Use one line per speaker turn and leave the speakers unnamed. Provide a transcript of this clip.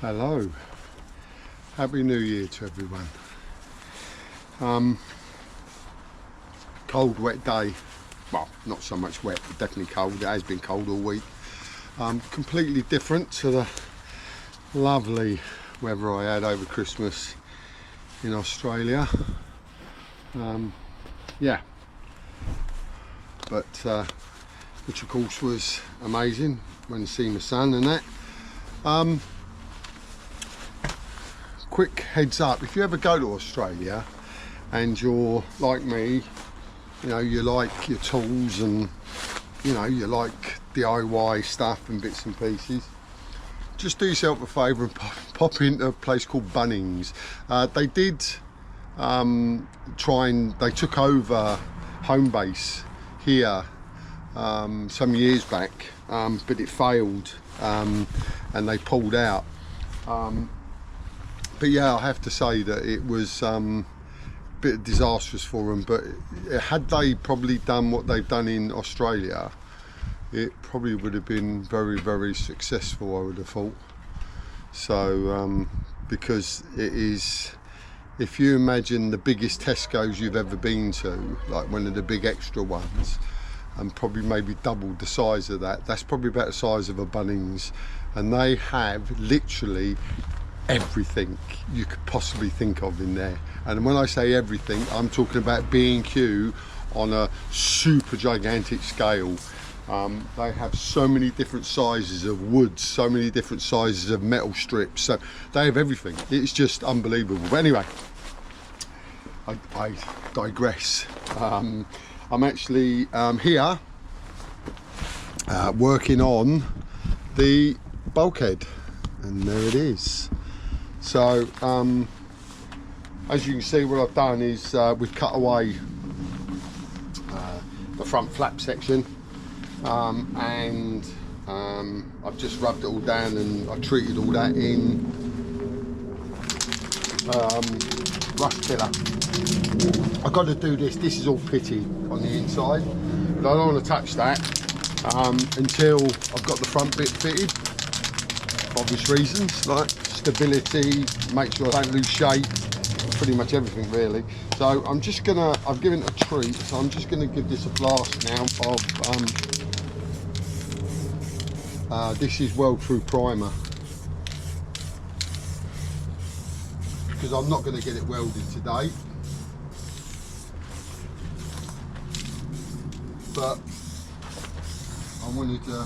Hello, Happy New Year to everyone. Cold, wet day. Well, not so much wet, but definitely cold. It has been cold all week. Completely different to the lovely weather I had over Christmas in Australia. Yeah, but which of course was amazing when seeing the sun and that. Quick heads up, if you ever go to Australia and you're like me, you know, you like your tools and you know, you like DIY stuff and bits and pieces, just do yourself a favour and pop into a place called Bunnings. They did they took over home base here some years back, but it failed and they pulled out. But yeah, I have to say that it was a bit disastrous for them, but had they probably done what they've done in Australia, it probably would have been very, very successful, I would have thought. So because it is, if you imagine the biggest Tesco's you've ever been to, like one of the big extra ones, and probably maybe double the size of that, that's probably about the size of a Bunnings, and they have literally everything you could possibly think of in there. And when I say everything, I'm talking about B&Q on a super gigantic scale. They have so many different sizes of woods, so many different sizes of metal strips, so they have everything. It's just unbelievable. But anyway, I digress. I'm actually here working on the Bulkhead, and there it is. So as you can see, what I've done is we've cut away the front flap section, and I've just rubbed it all down and I've treated all that in rust filler. I've got to do this. This is all pitty on the inside, but I don't want to touch that until I've got the front bit fitted, for obvious reasons, like stability, make sure I don't lose shape, pretty much everything really. So I'm just gonna, I've given it a treat, so I'm just gonna give this a blast now of this is World True Primer, because I'm not going to get it welded today, but I wanted to